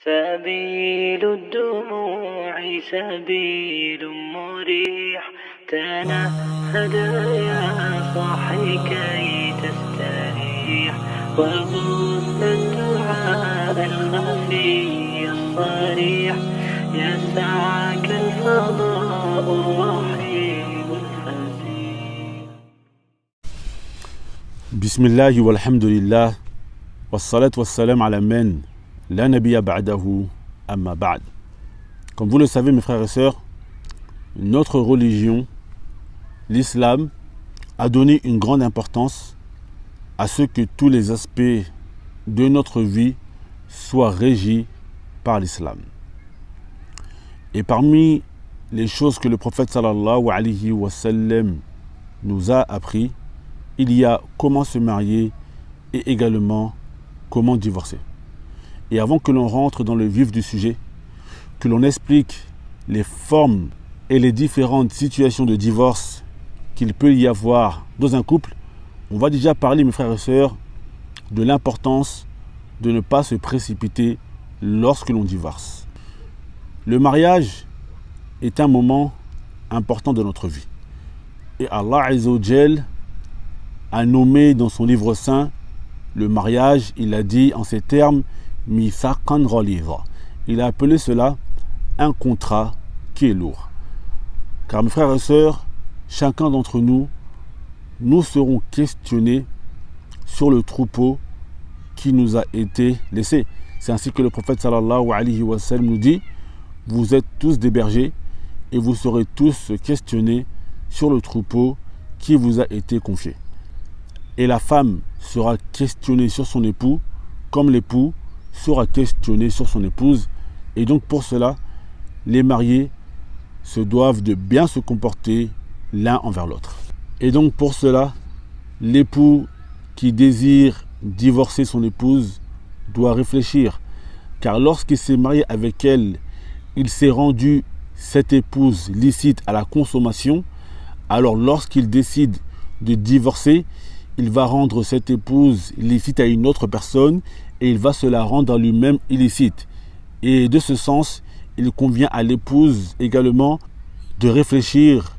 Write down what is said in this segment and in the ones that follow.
سبيل الدموع سبيل مريح تنهد يا صاحي كي تستريح وغص الدعاء الخفي الصريح يسعك الفضاء الرحيم الفسيح. بسم الله والحمد لله والصلاة والسلام على من la nabiyya ba'dahu amma ba'd. Comme vous le savez mes frères et sœurs, notre religion, l'islam, a donné une grande importance à ce que tous les aspects de notre vie soient régis par l'islam. Et parmi les choses que le prophète sallallahu alayhi wa sallam nous a appris, il y a comment se marier et également comment divorcer. Et avant que l'on rentre dans le vif du sujet, que l'on explique les formes et les différentes situations de divorce qu'il peut y avoir dans un couple, on va déjà parler, mes frères et sœurs, de l'importance de ne pas se précipiter lorsque l'on divorce. Le mariage est un moment important de notre vie. Et Allah Azza wa Jal a nommé dans son livre saint le mariage, il a dit en ces termes, Mithaqan ghalidha. Il a appelé cela un contrat qui est lourd. Car mes frères et sœurs, chacun d'entre nous, nous serons questionnés sur le troupeau qui nous a été laissé. C'est ainsi que le prophète sallallahu alayhi wa sallam nous dit, vous êtes tous des bergers et vous serez tous questionnés sur le troupeau qui vous a été confié. Et la femme sera questionnée sur son époux comme l'époux sera questionné sur son épouse. Et donc pour cela, les mariés se doivent de bien se comporter l'un envers l'autre. Et donc pour cela, l'époux qui désire divorcer son épouse doit réfléchir. Car lorsqu'il s'est marié avec elle, il s'est rendu cette épouse licite à la consommation. Alors lorsqu'il décide de divorcer, il va rendre cette épouse licite à une autre personne et il va se la rendre à lui-même illicite. Et de ce sens, il convient à l'épouse également de réfléchir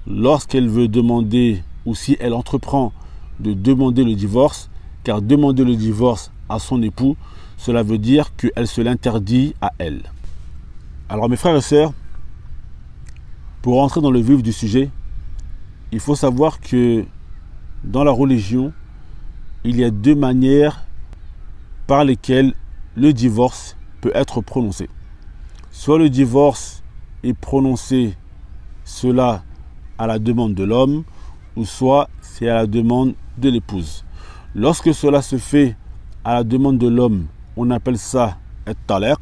lorsqu'elle veut demander ou si elle entreprend de demander le divorce, car demander le divorce à son époux, cela veut dire qu'elle se l'interdit à elle. Alors mes frères et sœurs, pour rentrer dans le vif du sujet, il faut savoir que dans la religion, il y a deux manières par lesquelles le divorce peut être prononcé. Soit le divorce est prononcé, cela à la demande de l'homme, ou soit c'est à la demande de l'épouse. Lorsque cela se fait à la demande de l'homme, on appelle ça at-talaq,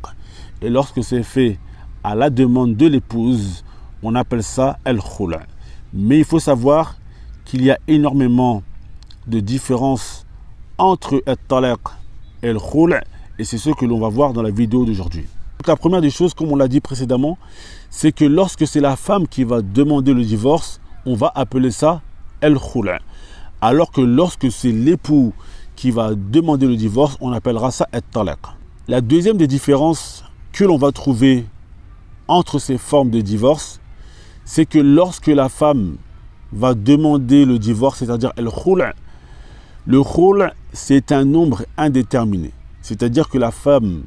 et lorsque c'est fait à la demande de l'épouse, on appelle ça al-khul'. Mais il faut savoir qu'il y a énormément de différences entre at-talaq et al-khul', et c'est ce que l'on va voir dans la vidéo d'aujourd'hui. La première des choses, comme on l'a dit précédemment, c'est que lorsque c'est la femme qui va demander le divorce, on va appeler ça al-khul'. Alors que lorsque c'est l'époux qui va demander le divorce, on appellera ça at-talaq. La deuxième des différences que l'on va trouver entre ces formes de divorce, c'est que lorsque la femme va demander le divorce, c'est-à-dire al-khul', le khul', c'est un nombre indéterminé. C'est-à-dire que la femme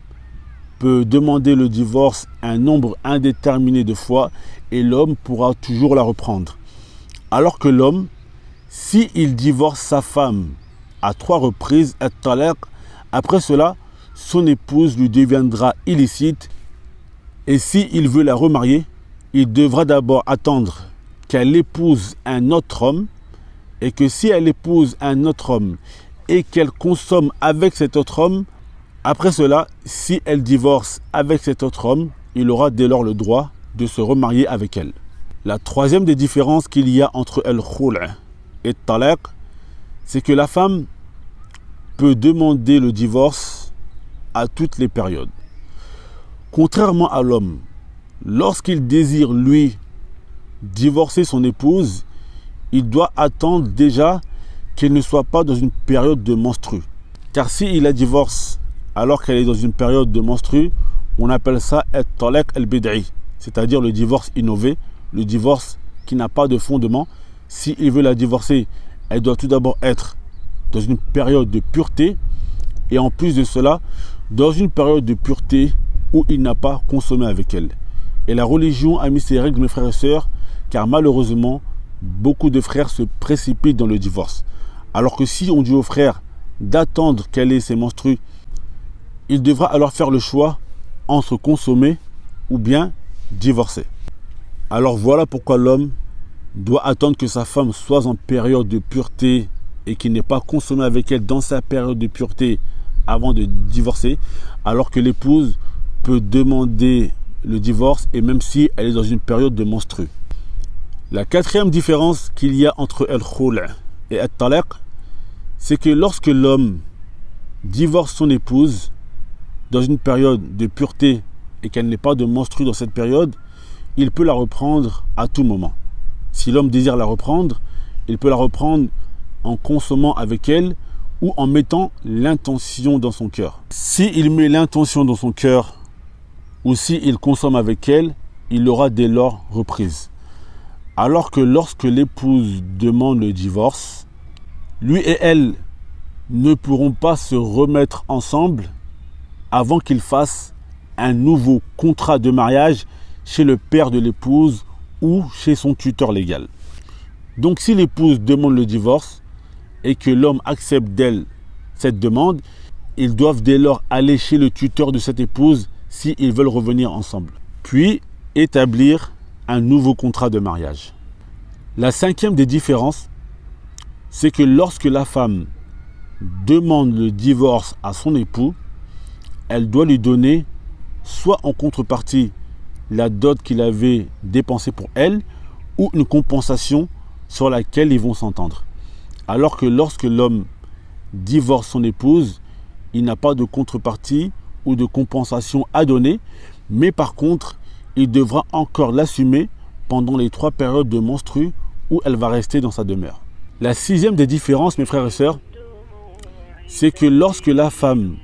peut demander le divorce un nombre indéterminé de fois et l'homme pourra toujours la reprendre. Alors que l'homme, s'il divorce sa femme à 3 reprises, at-talaq, après cela, son épouse lui deviendra illicite et s'il veut la remarier, il devra d'abord attendre qu'elle épouse un autre homme et que si elle épouse un autre homme et qu'elle consomme avec cet autre homme, après cela, si elle divorce avec cet autre homme, il aura dès lors le droit de se remarier avec elle. La troisième des différences qu'il y a entre al-khul' et talaq, c'est que la femme peut demander le divorce à toutes les périodes. Contrairement à l'homme, lorsqu'il désire, lui, divorcer son épouse, il doit attendre déjà qu'elle ne soit pas dans une période de menstrue. Car s'il la divorce alors qu'elle est dans une période de menstrue, on appelle ça at-talaq al-bid'i, c'est-à-dire le divorce innové, le divorce qui n'a pas de fondement. S'il veut la divorcer, elle doit tout d'abord être dans une période de pureté, et en plus de cela, dans une période de pureté où il n'a pas consommé avec elle. Et la religion a mis ses règles, mes frères et sœurs, car malheureusement, beaucoup de frères se précipitent dans le divorce. Alors que si on dit aux frères d'attendre qu'elle ait ses menstrues, il devra alors faire le choix entre consommer ou bien divorcer. Alors voilà pourquoi l'homme doit attendre que sa femme soit en période de pureté et qu'il n'ait pas consommé avec elle dans sa période de pureté avant de divorcer, alors que l'épouse peut demander le divorce et même si elle est dans une période de menstrues. La quatrième différence qu'il y a entre al-khul' et at-talaq, c'est que lorsque l'homme divorce son épouse dans une période de pureté et qu'elle n'est pas de menstrues dans cette période, il peut la reprendre à tout moment. Si l'homme désire la reprendre, il peut la reprendre en consommant avec elle ou en mettant l'intention dans son cœur. S'il met l'intention dans son cœur ou s'il consomme avec elle, il l'aura dès lors reprise. Alors que lorsque l'épouse demande le divorce, lui et elle ne pourront pas se remettre ensemble avant qu'il fasse un nouveau contrat de mariage chez le père de l'épouse ou chez son tuteur légal. Donc si l'épouse demande le divorce et que l'homme accepte d'elle cette demande, ils doivent dès lors aller chez le tuteur de cette épouse s'ils veulent revenir ensemble, puis établir un nouveau contrat de mariage. La cinquième des différences, c'est que lorsque la femme demande le divorce à son époux, elle doit lui donner soit en contrepartie la dot qu'il avait dépensée pour elle ou une compensation sur laquelle ils vont s'entendre. Alors que lorsque l'homme divorce son épouse, il n'a pas de contrepartie ou de compensation à donner, mais par contre, il devra encore l'assumer pendant les 3 périodes de menstrues où elle va rester dans sa demeure. La sixième des différences, mes frères et sœurs, c'est que lorsque la femme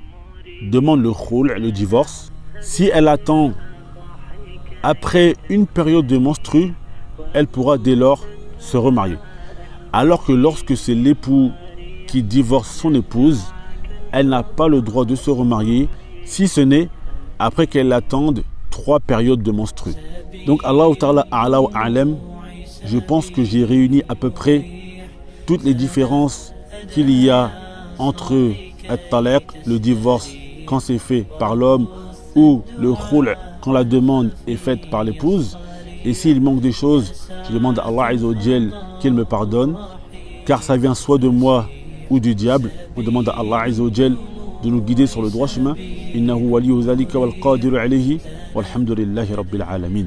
demande le khul', le divorce, si elle attend après une période de menstrues, elle pourra dès lors se remarier. Alors que lorsque c'est l'époux qui divorce son épouse, elle n'a pas le droit de se remarier si ce n'est après qu'elle attende 3 périodes de menstrues. Donc Allah Ta'ala a'la wa a'lam, je pense que j'ai réuni à peu près toutes les différences qu'il y a entre at-talaq, le divorce quand c'est fait par l'homme, ou le khul' quand la demande est faite par l'épouse. Et s'il manque des choses, je demande à Allah Azza wa Jal qu'il me pardonne, car ça vient soit de moi ou du diable. On demande à Allah Azza wa Jal de nous guider sur le droit chemin. Innahu waliyyu dhalika wal qadiru alayhi walhamdulillahi rabbil alamin.